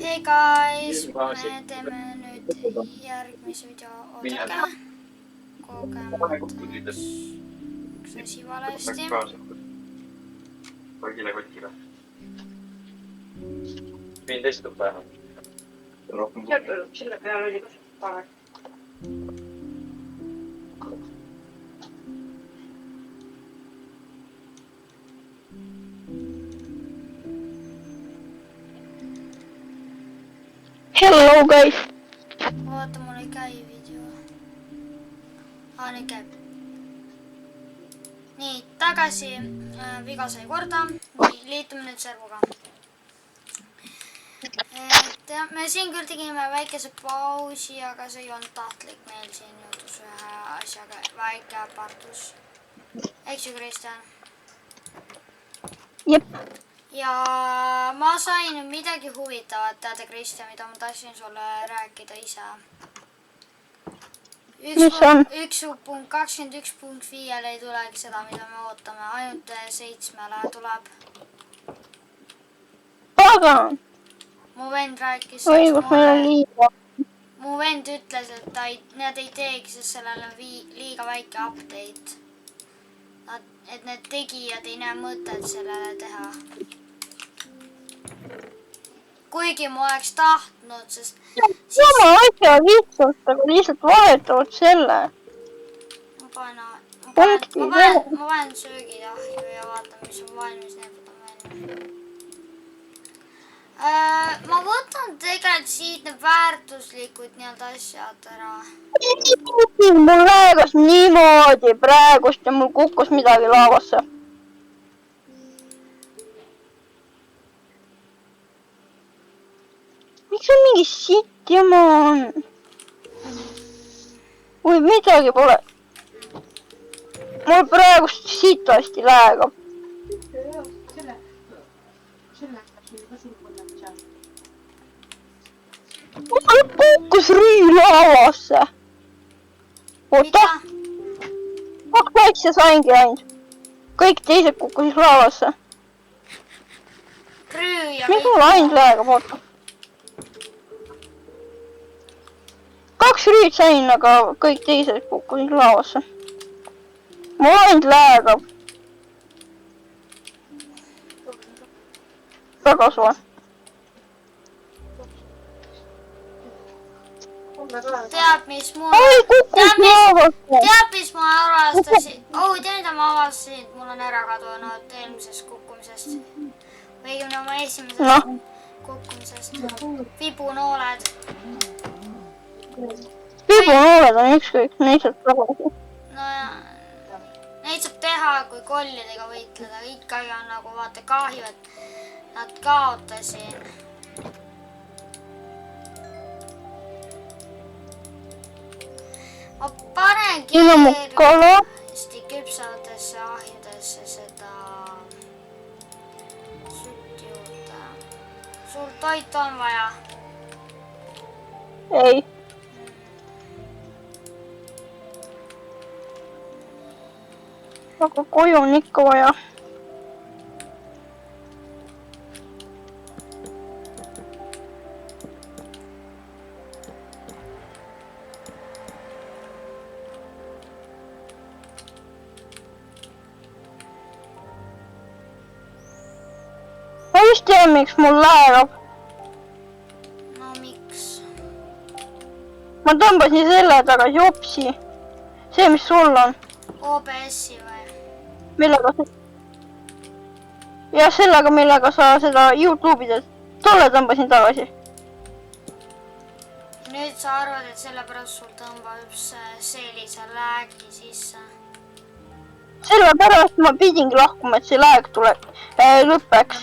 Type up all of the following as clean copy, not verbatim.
Hei guys, me teeme nüüd järgmise video, oodake, kogemata üks asi valesti. Kogile kotkile. Viin teistub päeva. Selle peal oli panek. Hello guys! Oota, mul ei käi video. Nüüd käib. Nii, tagasi viga sai korda. Nii, liitume nüüd servuga. Me siin küll tegime väikese pausi, aga see ei olnud tahtlik. Meil siin juhtus ühe asjaga väike äpardus. Eks ju, Kristjan? Jep. Ja ma sain midagi huvitavat, teate Kristjan, mida ma tahtsin sulle rääkida ise. 1.21.5 ei tulegi seda, mida me ootame, ainult 7 tuleb. Pagan! Mu vend rääkis Õigus, meil on liiga. Mu vend ütles, et need ei teegi, sest sellel on liiga väike update. Et need tegijad ei näe mõtet sellele teha. Kuigi ma oleks tahtnud, sest... Sama asja lihtsalt, aga lihtsalt vahetavad selle. Ma panen söögitahju ja vaatan, mis on valmis, need võtan välja. Ma võtan tegelikult siit need väärtuslikud asjad ära. Mul lähegas niimoodi praegust ja mul kukkus midagi laavasse. Miks on mingi sitt jama on? Või midagi pole. Mul praegust sitasti lähegab. Mul kukkus rüü laavasse. Oota. 2 asja saingi ainult. Kõik teised kukkusid laavasse. Mis mul ainult lähegab, oota. 2 rüüd sain, aga kõik teised kukkusid laavasse. Mul ainult lähegab. Väga suve. Teab, mis ma avastasin? Tead, mida ma avastasin? Mul on ära kadunud eelmisest kukkumisest. Või oma esimesest kukkumisest. Vibunooled. Vibunooled on ükskõik, neid saab tagasi. Neid saab teha, kui kollidega võitleda. Ikkagi on nagu vaata kahju, et nad kaotasin. Ma panen kiiresti küpsavatesse ahjudesse seda sütt juurde. Sul toit on vaja? Ei. Aga koju on ikka vaja. Ma vist tean, miks mul läheb. No miks? Ma tõmbasin selle tagasi hopsi. See, mis sul on. OBS-i või? Millega sa... Ja sellega, millega sa seda YouTube'i teed. Tolle tõmbasin tagasi. Nüüd sa arvad, et sellepärast sul tõmbab sellise lääki sisse. Sellepärast ma pidingi lahkuma, et see lääk lõpeks.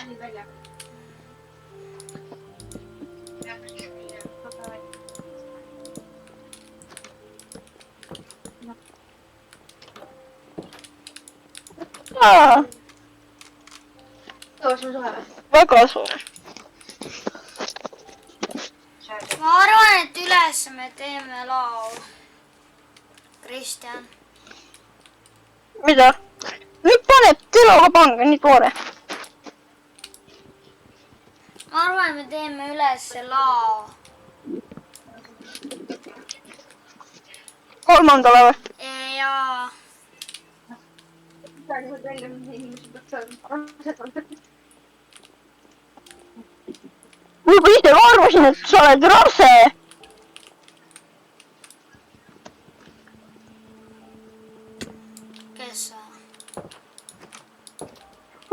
Väga suur. Ma arvan, et üles me teeme lao. Kristjan. Mida? Nüüd paneb teloga pange, nii toore. Ma arvan, millal me teeme üles lao? 3. või? Jaa. ma juba ise arvasin, et sa oled rase. Kes sa?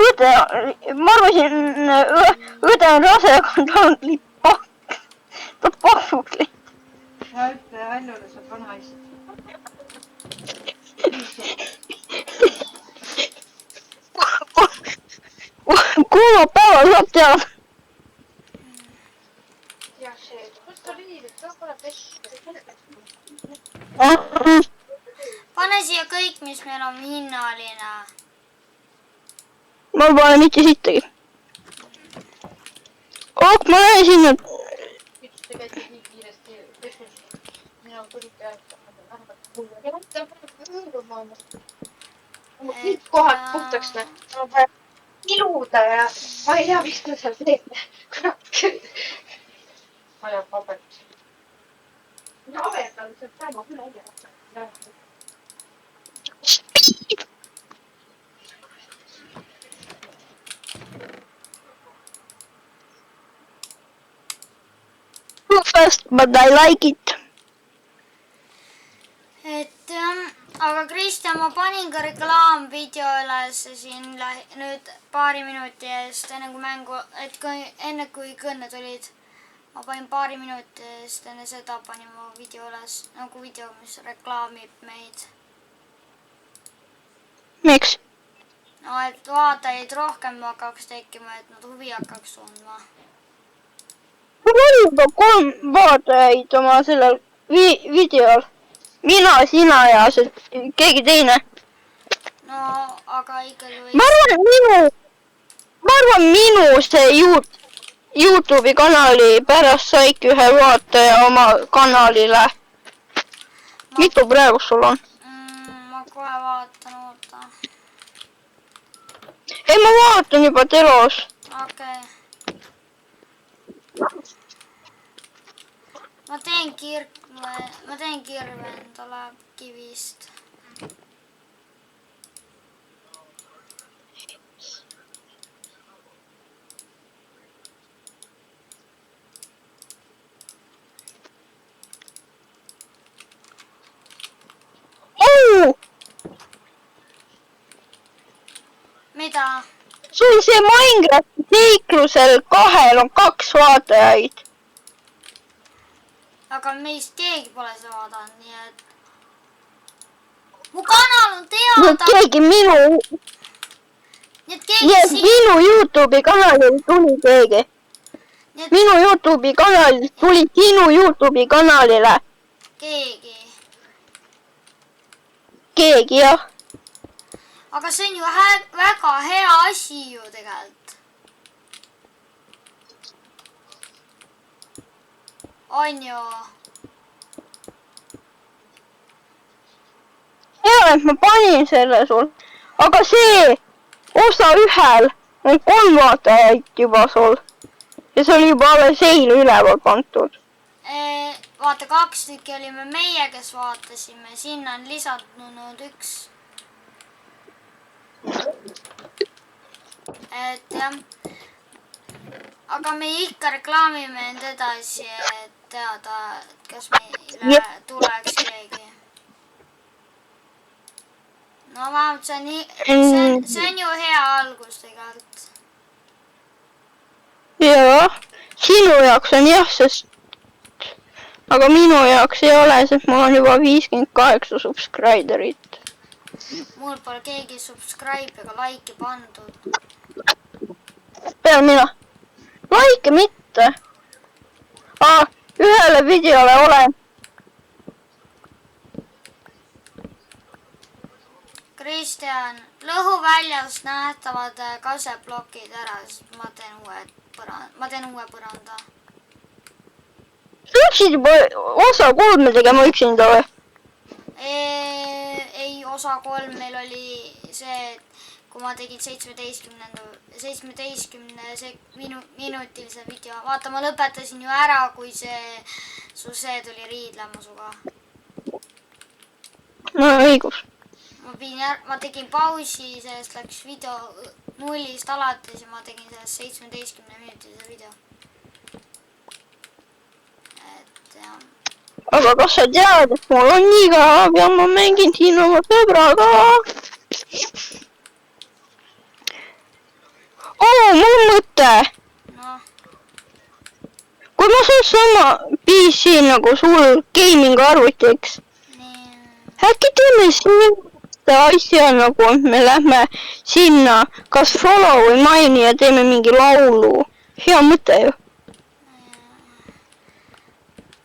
õde, ma arvasin, õde on rase, aga ta on pakk. ta paksuks lihtsalt. ja ütle Väljule, sa oled vanaisa. kolmapäeval saab teada. jah, see. kus ta oli, et ta pole pessu. Pane siia kõik, mis meil on hinnaline. ma pole mitte sittagi. ma näen sinna. Miks te käite nii kiiresti pessus? Mina tulite kõik kohad puhtaks näeb. ma pean iluda ja ma ei tea, mis ta seal teeb. kurat. ajab paberit. Navedal see päeva küll ei tea. Too fast, but I like it. Et aga Kristjan, ma panin ka reklaamvideo üles siin nüüd paari minuti eest, enne kui mängu, et enne kui kõnne tulid. Ma panin paari minuti eest, enne seda panin ma video üles, nagu video, mis reklaamib meid. Miks? No, et vaatajaid rohkem hakkaks tekkima, et nad huvi hakkaks tundma. mul oli juba 3 vaatajaid oma sellel videol. mina, sina ja see keegi teine. No, aga ikkagi võiks... ma arvan, minu see YouTube'i kanali pärast saiki ühe vaataja oma kanalile. Mitu praegu sul on? ma kohe vaatan, oota. Ei, ma vaatan juba telos. Okei. Ma teen kirve endale kivist. Mida? sul see Minecrafti seiklusel 2 on 2 vaatajaid. Aga meist keegi pole seda vaadanud, nii et... Mu kanal on teada! keegi minu... Nii et keegi siin... minu YouTube'i kanalil tuli keegi. Et... minu YouTube'i kanalil tuli sinu YouTube'i kanalile. Keegi, jah. Aga see on ju väga hea asi ju tegelikult. On ju. Hea, et ma panin selle sul. Aga see osa 1 on 3 vaatajaid juba sul. Ja see oli juba alles eile üleval kantud. Vaata, 2 tükki olime meie, kes vaatasime. Sinna on lisandunud 1. Et jah. Aga me ikka reklaamime end edasi, et teada, et kas meile tuleks keegi. No vähemalt see on ju hea algus tegelikult. Jaa, sinu jaoks on jah, sest... Aga minu jaoks ei ole, sest mul on juba 58 subscriberit. Mul pole keegi subscribe ega like'i pandud. Pean mina. Like mitte. Ühele videole olen. Kristjan, lõhuväljast nähtavad kaseplokid ära, sest ma teen uue põranda. Sa üksid juba osa 3 tegema üksinda või? Ei, osa 3 meil oli see, et kui ma tegin 17 minutilise video. Vaata, ma lõpetasin ju ära, kui see tuli riidlema suga. No õigus. Ma tegin pausi, sellest läks video 0-st alates ja ma tegin sellest 17 minutilise video. Et jah. Aga kas sa tead, et mul on nii kaab ja ma mängin siin oma sõbraga? Mul on mõte. No, Kui ma saan sama PC nagu sul gaming arvutiks, nii. äkki teeme siin asja nagu, me lähme sinna kas follow või maini ja teeme mingi laulu. Hea mõte ju.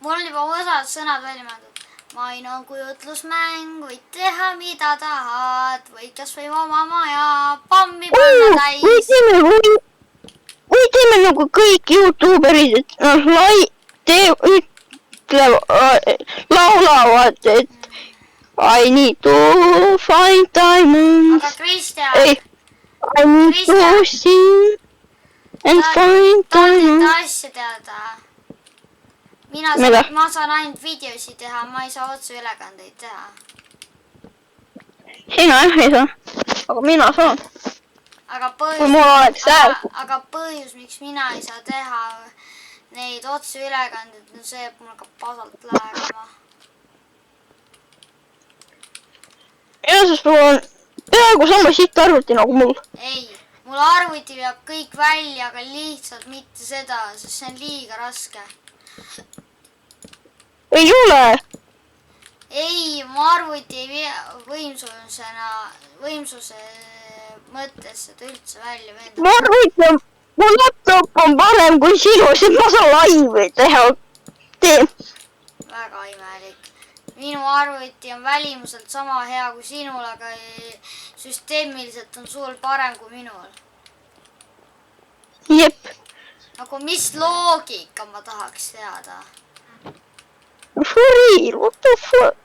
Mul on juba osad sõnad välja mõeldud. Main on kujutlusmäng, võid teha mida tahad, võid kas või oma maja pommi panna täis. Või teeme nagu kõik YouTuberid, et laulavad, et I need to find diamonds. Aga Kristjan, Ei, I need to sing and find tahan diamonds. seda asja teada. Mida? Ma saan ainult videosid teha, ma ei saa otseülekandeid teha. Sina jah ei saa, aga mina saan. Aga Kui mul oleks hääl. Aga põhjus, miks mina ei saa teha neid otseülekandeid, on see, et mul hakkab pasalt lähema. Ja sest mul on peaaegu sama sihtarvuti nagu mul. Ei, mul arvuti veab kõik välja, aga lihtsalt mitte seda, sest see on liiga raske. Ei ole. Ei, mu arvuti ei vea võimsuse mõttes seda üldse välja veenda. Ma arvutan, mu laptop on parem kui sinu, sest ma saan laivi teha. Väga imelik. Minu arvuti on välimuselt sama hea kui sinul, aga süsteemiliselt on sul parem kui minul. Jep. Nagu mis loogika ma tahaks teada? For real, what the fuck?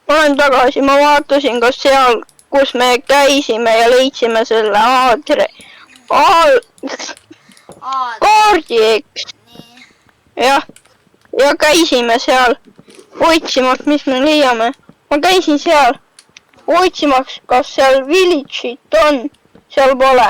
Ma olen tagasi, ma vaatasin, kas seal, kus me käisime ja leidsime selle kaardi, eks. Nii. Jah, ja käisime seal otsimaks, mis me leiame. Ma käisin seal otsimaks, kas seal village'it on, seal pole.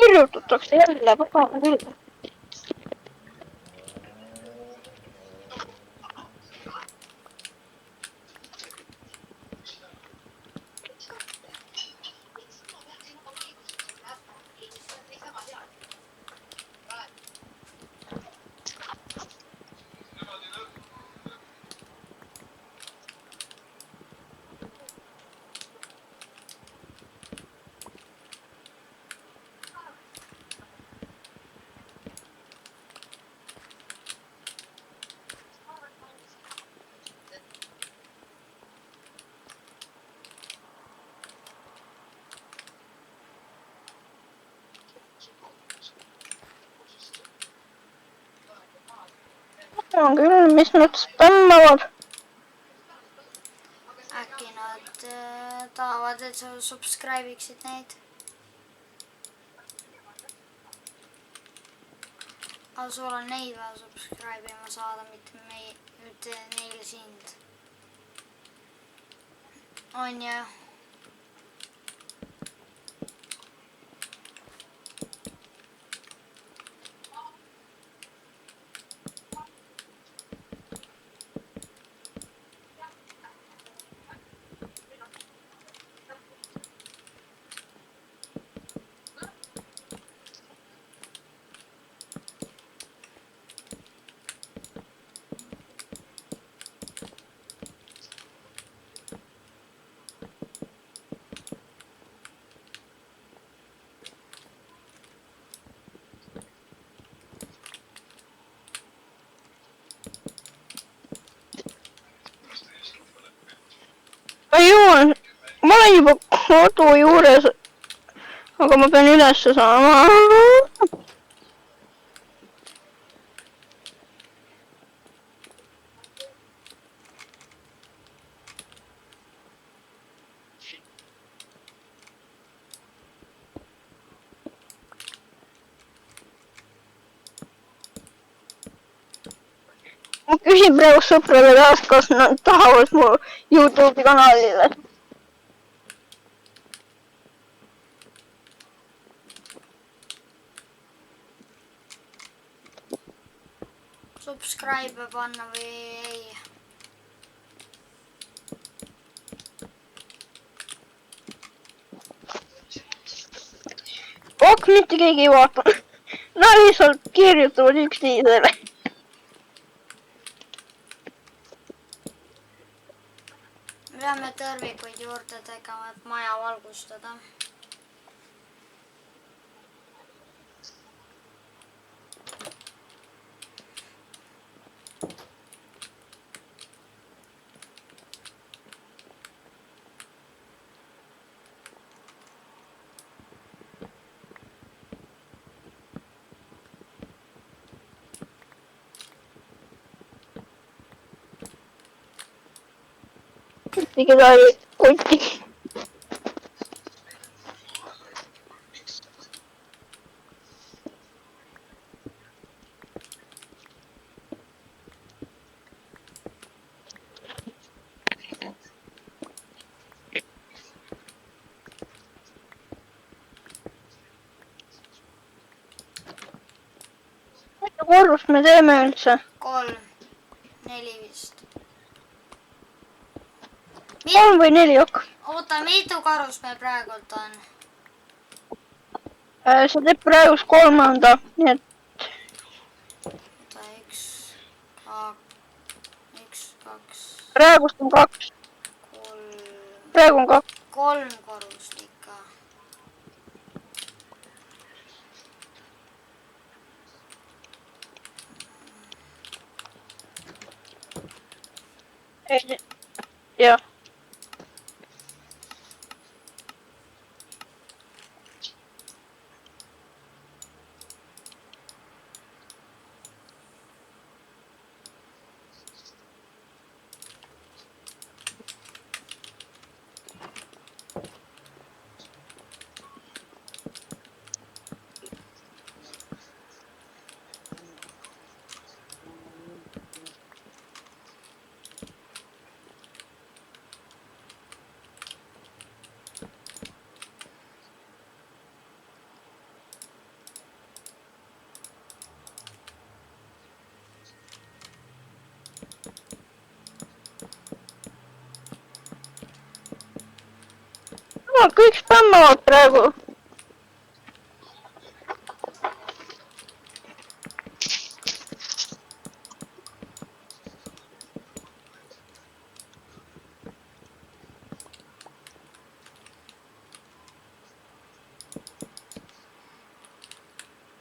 Kirjutatakse jälle väga küll. On küll, mis nad spämmavad. Äkki nad tahavad, et sa subscribe'iksid neid. Aga sul on neid vaja subscribe'ima saada, mitte neile sind. On ju? Ma olen juba kodu juures, aga ma pean ülesse saama. Ma küsin praegu sõprade käest, kas nad tahavad mu YouTube'i kanalile. Subscribe panna või ei? Ok, mitte keegi ei vaata. Nad lihtsalt kirjutavad üksteisele. Peame tõrvikuid juurde tegema, et maja valgustada. Mitte kedagi kotti. Mitu korrust me teeme üldse? 3, 4 vist. 3 või 4, ok. Oota, mitu karust meil praegult on? See teeb praegust 3. Nii et Oota, 1, 2, praegust on 2. 3, Praegu on 2. 3 korrust ikka. Jah. Kõik spämmavad praegu.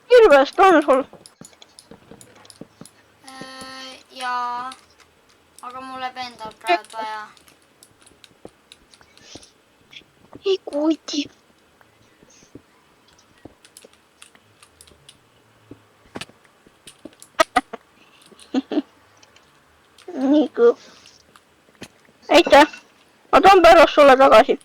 Kirvest on sul? Jaa, aga mul läheb endal praegu vaja. Ei kuti. Nii kui. Aitäh. Ma toon pärast sulle tagasi.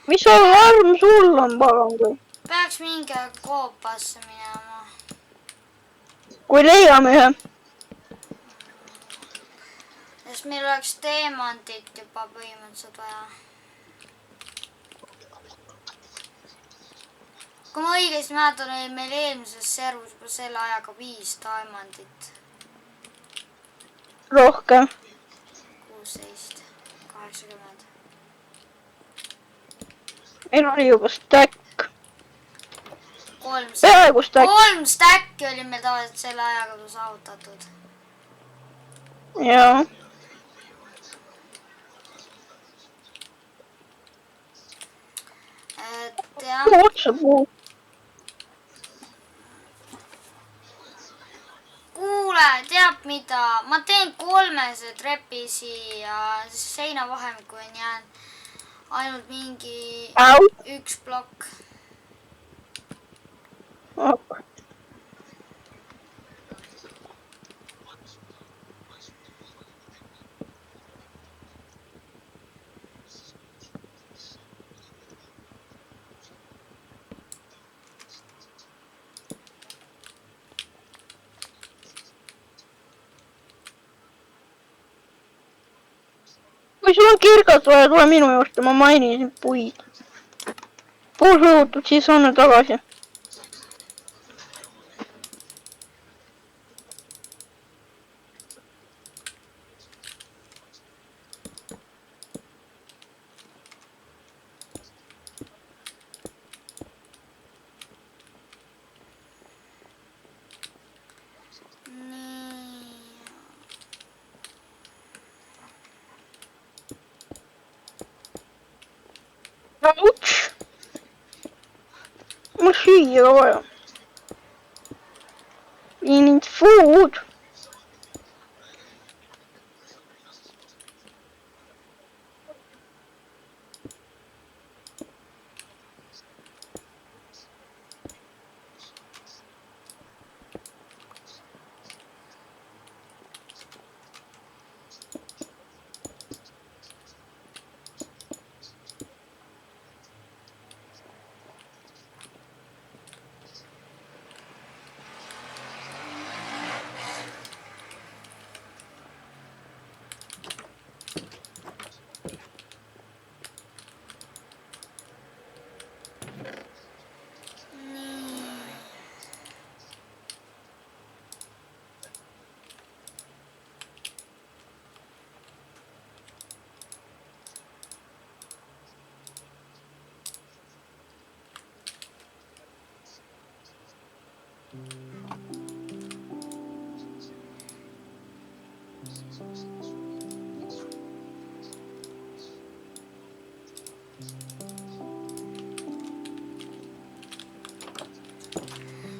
Mis alarm sul on, palun kui? Peaks mingi koopasse minema. Kui leiame ühe. Sest meil oleks teemandit juba põhimõtteliselt vaja. Kui ma õigesti mäletan, oli meil eelmises servus juba selle ajaga 5 diamondit. Rohkem. 16, 80. Meil oli juba stack. 3 Peaaegu stack. 3 stacki oli meil tavaliselt selle ajaga juba saavutatud. Jaa. Et jah. Otsa puu. Kuule, teab mida? Ma teen 3 trepi siia seina vahemikku on jäänud. ainult mingi Au. üks plokk. kui sul on kirgas vaja, tule minu juurde, ma mainisin puid. Puusõutud, siis anna tagasi. Ouch! Mul süüa ka vaja. We need food.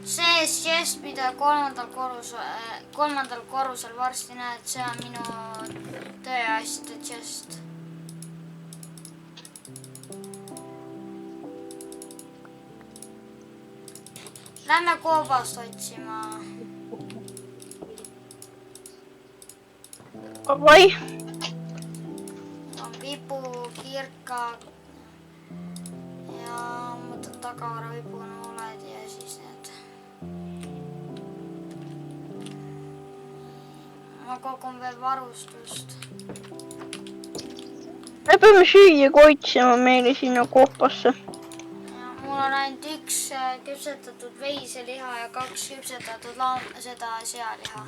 See šest, mida kolmandal korrusel varsti näed, see on minu tööasjade šest. Lähme koobast otsima. Vai? On vipu, kirka ja võtan tagavara vipunuuled ja siis need. Ma kogun veel varustust. Me peame süüa ka otsima meile sinna koopasse. Mul on ainult üks küpsetatud veiseliha ja 2 küpsetatud seda sealiha.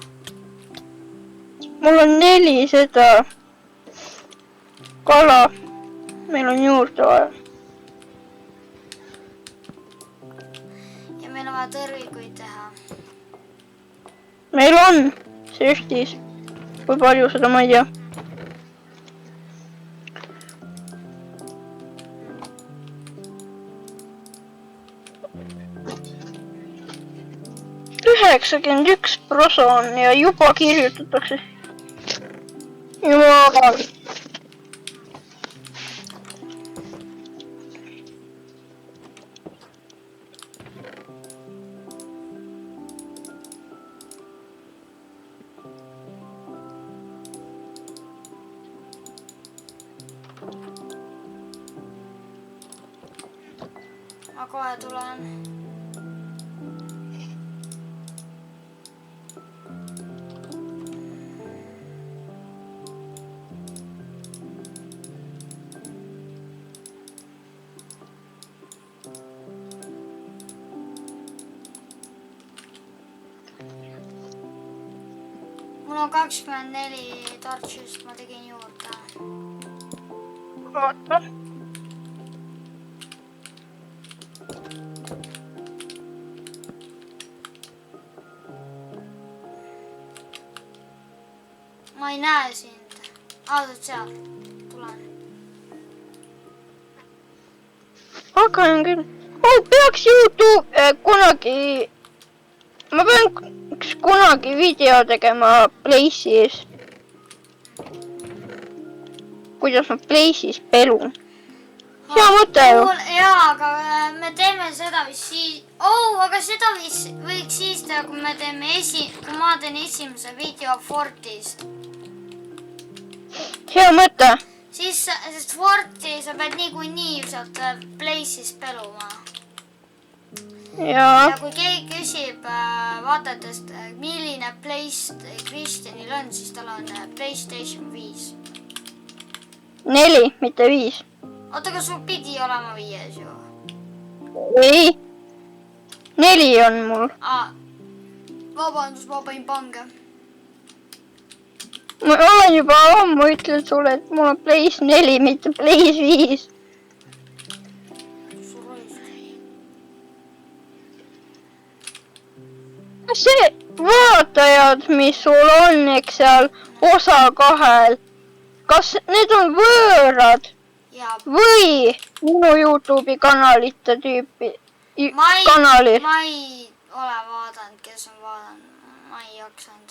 Mul on 4 seda kala. Meil on juurde vaja. Ja meil on vaja tõrvikuid teha. Meil on šestis. Kui palju seda ma ei tea. %91 on ja juba kirjutatakse. Jumal. Ma kohe tulen. Mul on 24 tortšist, ma tegin juurde. Vaata. Ma ei näe sind. Aasad seal. Tulen. Hakkan küll. Peaks YouTube kunagi... Ma peaks kunagi video tegema Place'is. Kuidas ma Place'is pelun. hea mõte ju. jaa, aga me teeme seda vist siis... aga seda vist võiks siis teha, kui me teeme kui ma teen esimese video Fortist. hea mõte. Siis, sest Forti sa pead niikuinii sealt Place'ist peluma. Ja kui keegi küsib vaatajatest, milline Place Kristjanil on, siis tal on PlayStation 5. 4, mitte 5. Oota, aga sul pidi olema 5 ju. ei. 4 on mul. Vabandust, ma panin pange. Ma olen juba ammu ütlen sulle, et mul on Place 4, mitte Place 5. See vaatajad, mis sul on, eks seal osa 2, kas need on võõrad või minu YouTube'i kanalite tüüpi kanalid? Ma ei ole vaadanud, kes on vaadanud, ma ei jaksanud.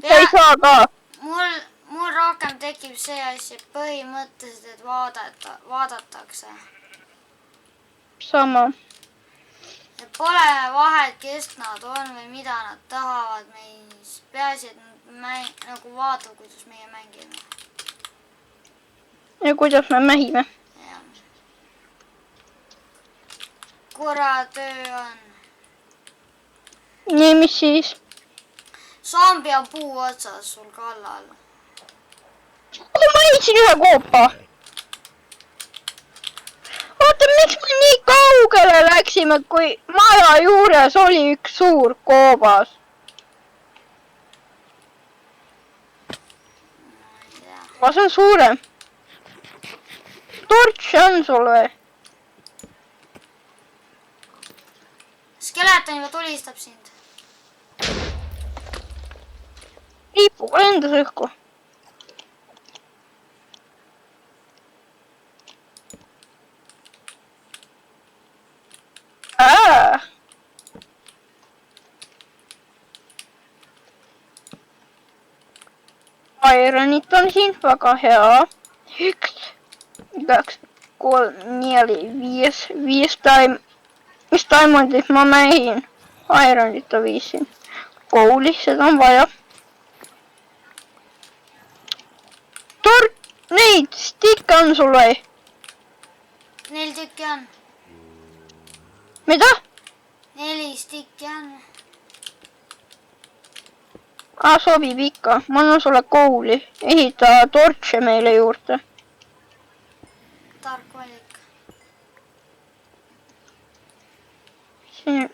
Sa ei saa ka? Mul rohkem tekib see asi, et põhimõtteliselt, et vaadatakse. Sama. Pole vahet, kes nad on või mida nad tahavad meis. Peaasi, et nad nagu vaatab, kuidas meie mängime. Ja kuidas me mähime. Kura töö on. Nii, mis siis? Zombi on puu otsas sul kallal. Aga ma leidsin ühe koopa. Oota, miks me nii kaugele läksime, kui maja juures oli üks suur koobas? Ma see on suurem. Torch on sul või? Skeleton juba tulistab sind. Liipub lendas õhku. Ironit on siin väga hea. 1, 2, 3, 4, 5 mis diamondit ma mähin? Ironit on 5 siin. Kouli, seda on vaja. Neid stikke on sul või? 4 tükki on. Mida? 4 stikki on. Sobib ikka. Ma annan sulle kouli. Ehita torche meile juurde. Tark valik. Siin.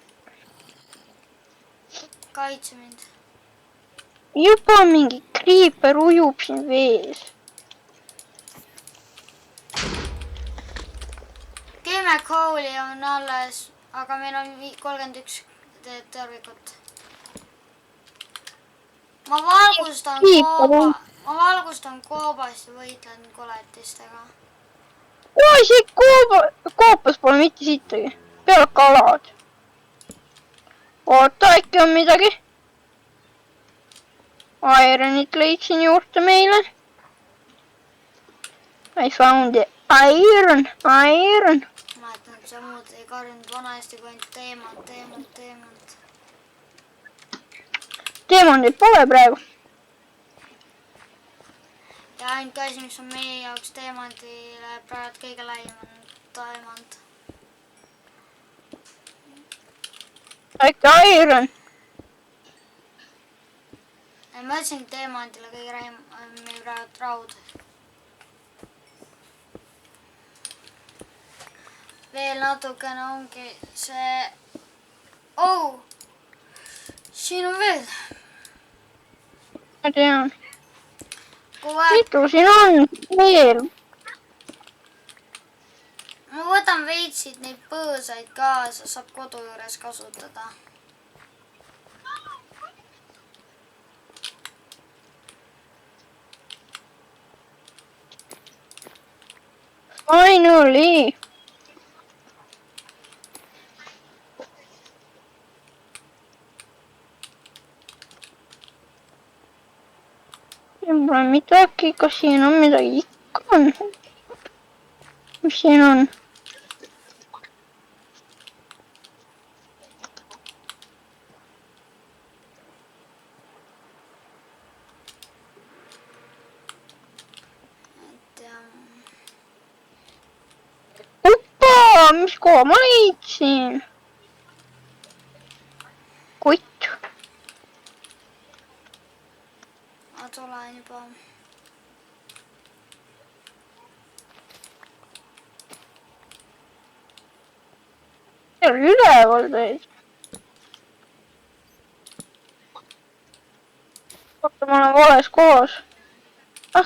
Kaitse mind. Juba mingi creeper ujub siin vees. 10 kooli on alles, aga meil on 31 tervikut. Ma valgustan koobast ja võitlen koletistega. Oi, siit koopas pole mitte sittagi. Peale kalad. Oota, äkki on midagi? Ironit leidsin juurde meile. I found it. Iron. Ma mäletan, et sa muud ei karjunud vanasti kui ainult teemant. Teemandit pole praegu. Ja ainult asi, mis on meie jaoks teemandile praegu kõige laiem on diamond. Äkki iron? Ma ütlesin teemandile kõige laiem on meil praegu raud. Veel natukene ongi see... Siin on veel. Ma tean. Mitu siin on veel? Ma võtan veitsid neid põõsaid kaasa, saab kodu juures kasutada. Finally! Siin pole midagi, kas siin on midagi? Ikka on. mis siin on? Uppa, mis koha ma leidsin? Kutt. Ma tulen juba. See oli üleval teid. Oota, ma olen vales kohas. Ah,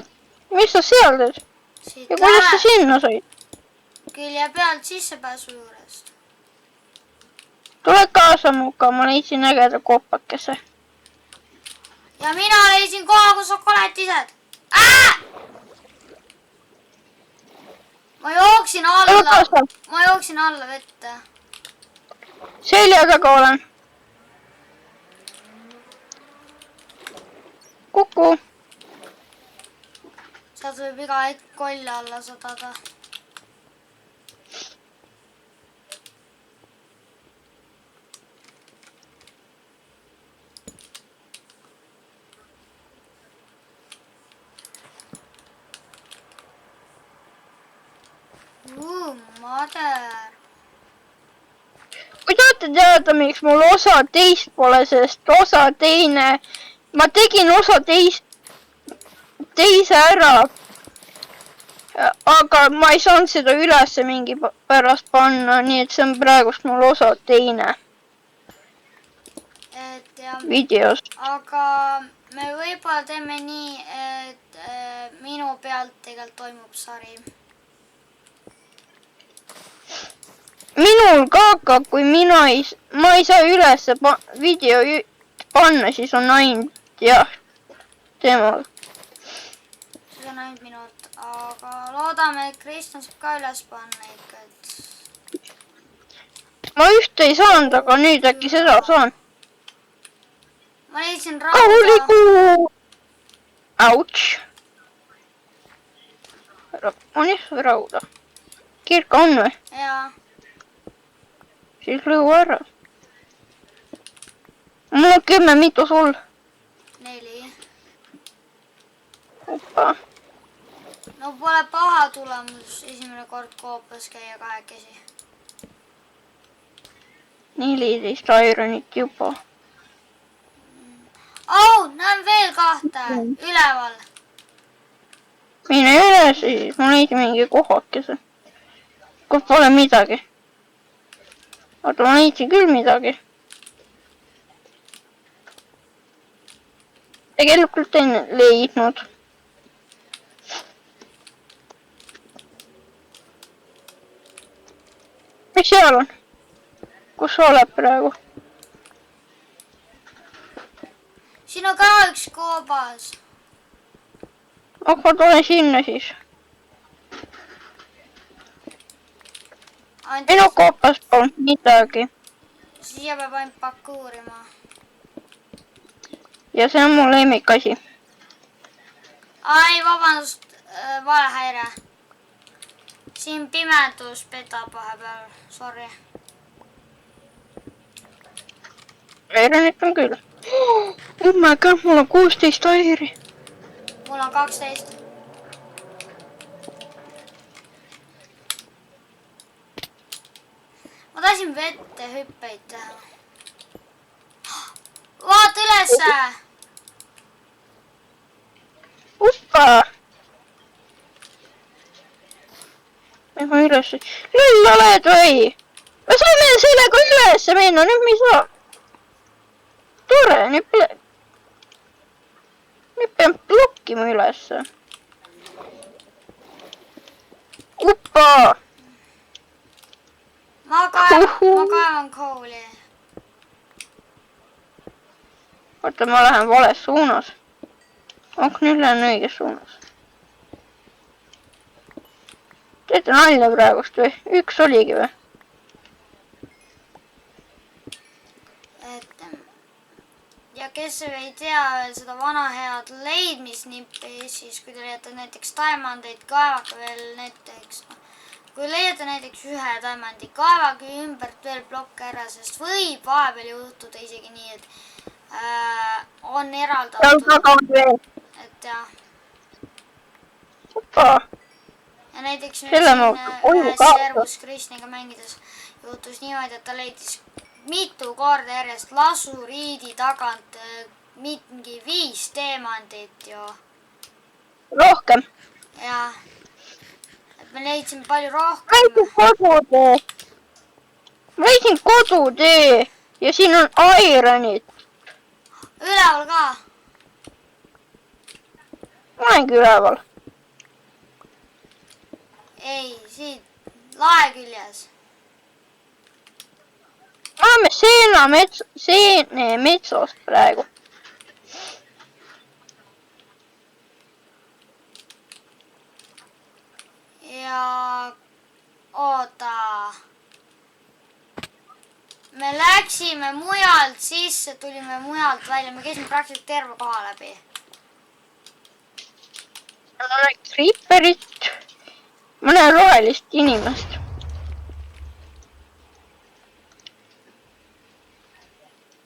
mis sa seal teed? Siit Ja kuidas sa sinna said? külje pealt sissepääsu juurest. Tule kaasa muka, ma leidsin ägeda kopakese. Ja mina leisin koha, kus sa koletised. Ma jooksin Tule kaasa. alla. Ma jooksin alla vette. Selja taga olen. Kuku. Sealt võib iga hetk kolle alla sadada. Mader. Kui tahate teada, miks mul osa teist pole, sest osa teine, ma tegin osa teise ära, aga ma ei saanud seda üles mingi pärast panna, nii et see on praegust mul osa teine Et ja, videos. aga me võib-olla teeme nii, et minu pealt tegelikult toimub sari. Minul ka, aga kui ma ei saa üles video panna, siis on ainult jah, temal. See on ainult minult, aga loodame, et Kristjan saab ka üles panna ikka, et... Ma ühte ei saanud, aga nüüd äkki seda saan. Ma leidsin rauda. Kaulikuu! Ouch! On jah rauda. Kirka on või? Jaa. Siis lõu ära. Mul on 10, mitu sul? 4. Oppa. No pole paha tulemus esimene kord koopas käia 2 14 ironit juba. Näen veel 2 üleval. Mine üles siis, ma leidsin mingi kohakese. Kus pole midagi. Oota, ma leidsin küll midagi. Tegelikult ei leidnud. Mis seal on? Kus sa oled praegu? Siin on ka üks koobas. Aga ma tulen sinna siis. Minu koopas polnud midagi. Siia peab ainult parkuurima. Ja see on mu lemmikasi. Ai, vabandust, valehäire. Siin pimedus petab vahepeal, sorry. Ironit on küll. Oh my god, mul on 16 airi. Mul on 12. Ma tahtsin vette hüppeid teha. Vaata ülesse! Uppa! Mis ma üles... Loll oled või? Me saime sellega ülesse minna, nüüd me ei saa. Tore, nüüd pean blokkima ülesse. Uppa! Ma kaevan kooli. Oota, ma lähen vales suunas. Ok, nüüd lähen õiges suunas. Teete nalja praegust või? Üks oligi või? Ja kes ei tea veel seda vana head leidmisnippi, siis kui te leiate näiteks diamandeid, kaevake veel näiteks kui leiate näiteks ühe diamandi, kaevage ümbert veel plokke ära, sest võib vahepeal juhtuda isegi nii, et on seal eraldatud, taga on veel. et jah. Opa. Ja näiteks nüüd Selle ma siin koju ühes kaotan. servus Kristniga mängides juhtus niimoodi, et ta leidis mitu korda järjest lasuriidi tagant mingi 5 teemandit ju. Rohkem. Ja et me leidsime palju rohkem. Leidsin kodutee. Leidsin kodutee. Ja siin on ironid. Üleval ka. Ma olengi üleval. Ei, siit lae küljes. Me oleme seene metsas praegu. Ja oota. Me läksime mujalt sisse, tulime mujalt välja, me käisime praktiliselt terve koha läbi. Ma näen creeperit. Ma näen rohelist inimest.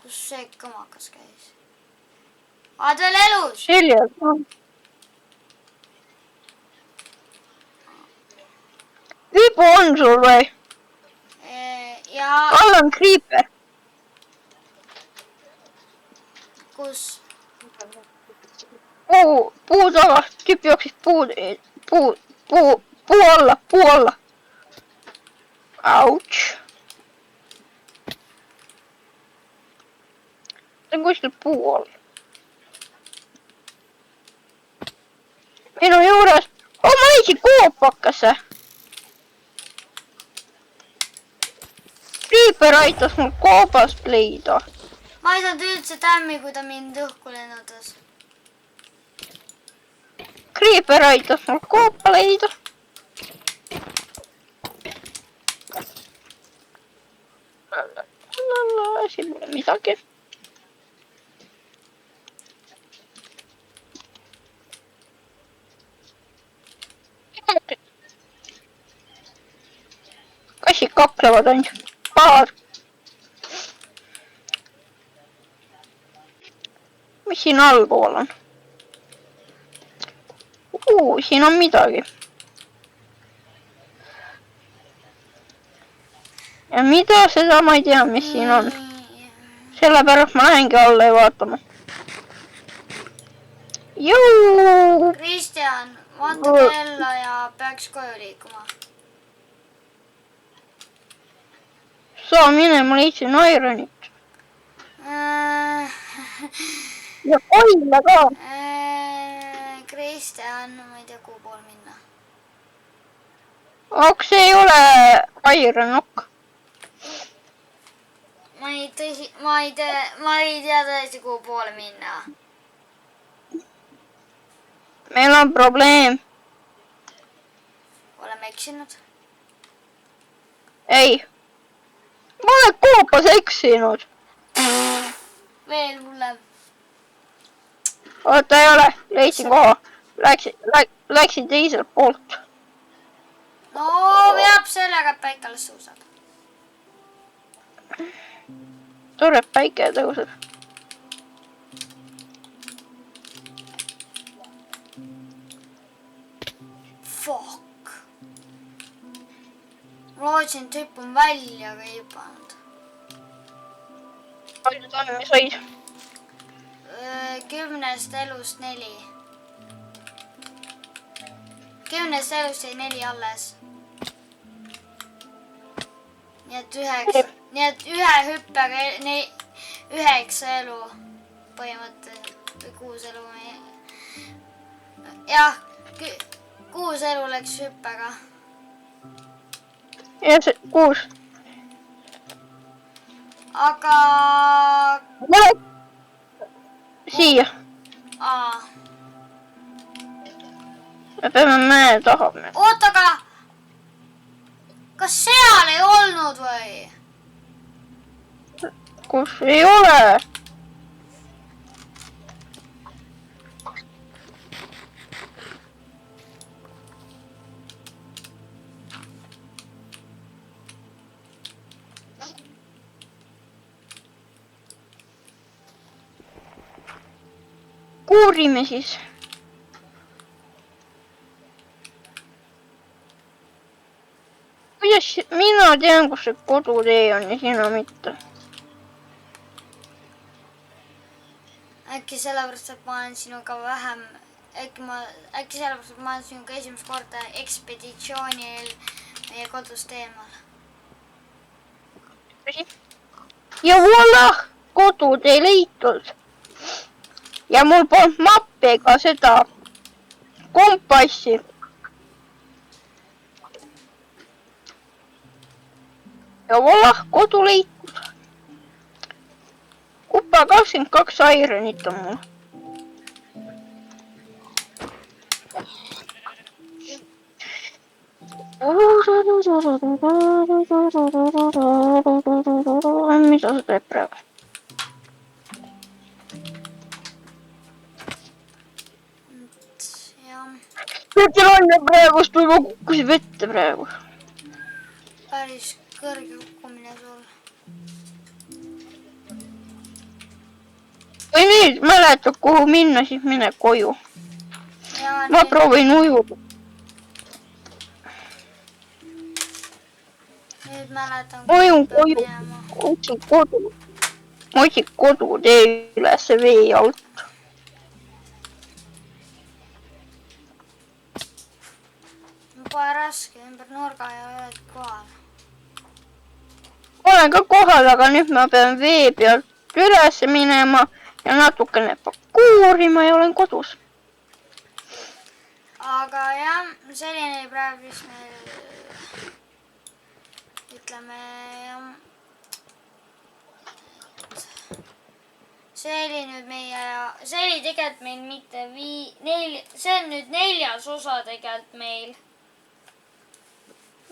Kus see kõmakas käis? Oled veel elus? Seljas. Vibu on sul või? Ja All on creeper. kus? Puu taga. Tüüp jooksis puu alla. Ouch. See on kuskil puu all. Minu juures. Ma leidsin koopakese. Creeper aitas mul koobast leida. Ma ei saanud üldse tämmi, kui ta mind õhku lennutas. Creeper aitas mul koopa leida. Siin pole midagi. Kassid kaklevad ainult. Paar. Mis siin allpool on? Siin on midagi. Ja mida, seda ma ei tea, mis siin on. Sellepärast ma lähengi alla ja vaatama. Jõu! Kristjan, vaata kella ja peaks koju liikuma. Saa mine, ma leidsin ironit. Ja koilla ka. Kristjan, ma ei tea, kuhu poole minna. Aga see ei ole ironok. Ma ei tea tõesti, kuhu poole minna. Meil on probleem. Oleme eksinud. Ei. Ma olen koopas eksinud. Veel hullem. Oota, ei ole. Leidsin koha. Läksin teiselt poolt. No, veab sellega, et päike alles tõuseb. Tore, et päike tõuseb. Fuck. Ma lootsin, et hüppun välja, aga ei hüpanud. Palju tanni said? 10 elust 4. 10 elust jäi 4 alles. Nii et ühe hüppega 9 elu põhimõtteliselt või 6 elu. Jah, 6 elu läks hüppega. Ja see 6. Aga... Siia. Me peame mäe taha minna. Oota, aga... Kas seal ei olnud või? Kus ei ole? Kuurime siis. Kuidas mina tean, kus see kodutee on ja sina mitte? äkki sellepärast, et ma olen sinuga vähem, äkki sellepärast, et ma olen sinuga esimest korda ekspeditsioonil meie kodust eemal. Ja voila, kodutee leitud. Ja mul polnud mappi ega seda kompassi. Ja voila, kodu leitud. Kupa 22 ironit on mul. Mida sa teed praegu? jah, Mõtlen on ja praegust või ma kukkusin vette praegu. päris kõrge kukkumine sul. Kui nüüd mäletad, kuhu minna, siis mine koju. ja Ma proovin ujuda. nüüd mäletan, Ujun peab koju. minema. Otsin kodu. Otsin kodutee üles vee alt. Pole raske, ümber nurga ja oled kohal. Olen ka kohal, aga nüüd ma pean vee pealt üles minema ja natukene parkuurima ja olen kodus. aga jah, selline oli praegu vist meil, ütleme, see oli nüüd meie, see oli tegelikult meil mitte see on nüüd 4. osa tegelikult meil.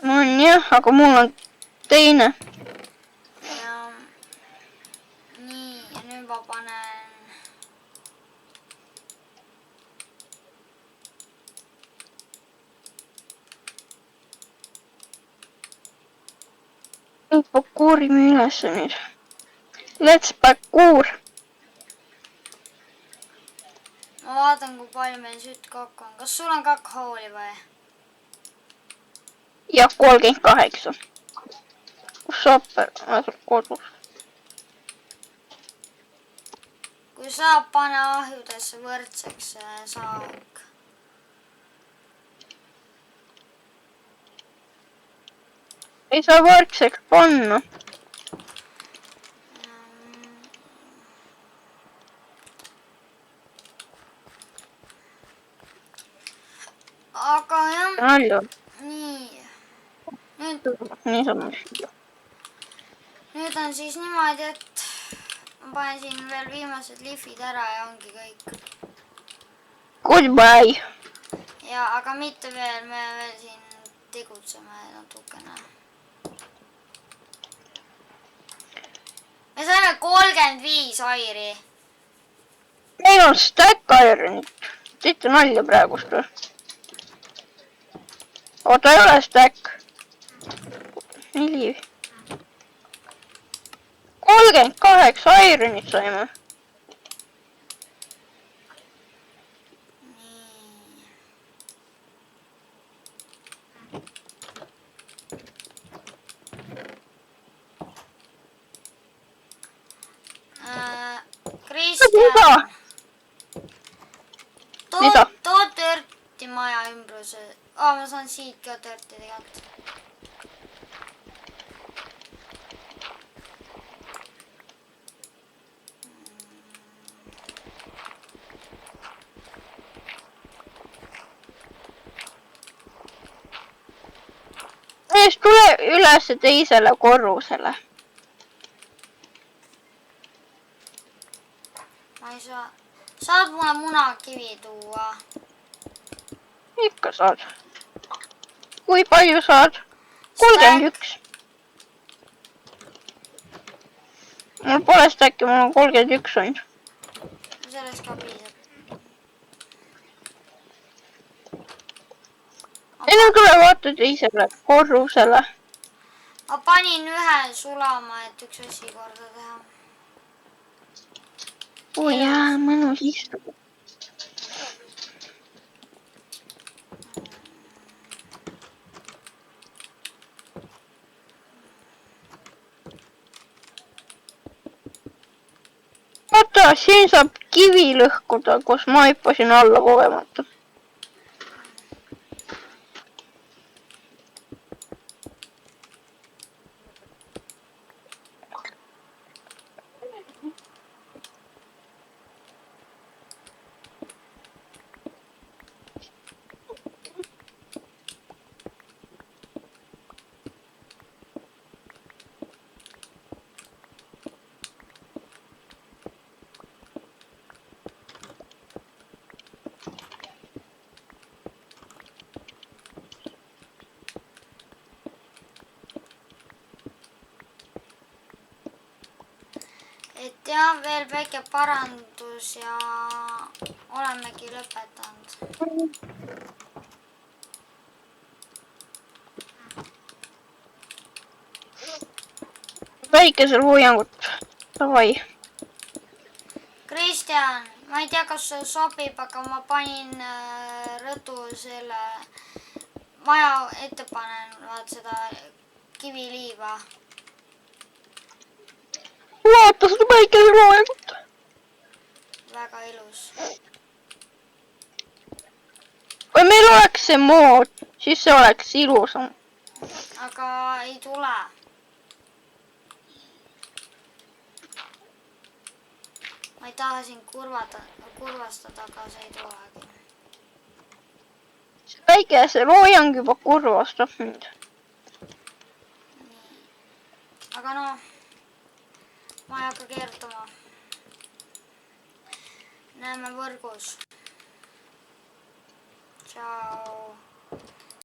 On jah, aga mul on teine. ja nii, ja nüüd ma panen Nüüd parkuurime üles nüüd. Let's parkuur. ma vaatan, kui palju meil sütt kokku on. Kas sul on 2 hooli või? Ja 38. Kus saab asub kodus? Kui saab, pane ahjudesse võrdseks see saak. Ei saa võrdseks panna. Aga jah, Nalja. nii. Niisama. Nüüd on siis niimoodi, et ma panen siin veel viimased lihvid ära ja ongi kõik. Goodbye. Ja, aga mitte veel, me veel siin tegutseme natukene. Me saime 35 airi. Meil on stack ironit. Teete nalja praegust või? Oota, ei ole stack. 4. 38 ironit saime. Kristjan, Mida? too törti maja ümbruse. Ma saan siit ka törti tegelikult. Mees, tule üles teisele korrusele. Ma ei saa. Saad mulle munakivi tuua? Ikka saad. Kui palju saad? 31. Mul pole stacki, mul on 31 ainult. Sellest ka piisab. Enne tule vaata teisele korrusele. Ma panin ühe sulama, et üks asi korda teha. Oi jaa, mõnus istuda. jaa, siin saab kivi lõhkuda, kus ma hüppasin alla kogemata. et jah, veel väike parandus ja olemegi lõpetanud. Väikesel hoiangut. Davai. Kristjan, ma ei tea, kas see sobib, aga ma panin rõdu selle maja ette panen, vaat seda kiviliiva. Vaata seda väikesel hoiangut. Väga ilus. Kui meil oleks see mood, siis see oleks ilusam. Aga ei tule. Ma ei taha sind kurvastada, aga see ei tulegi. See väikesel hoiang juba kurvastab mind. Aga noh, ma ei hakka keerutama. Näeme võrgus. Tšau.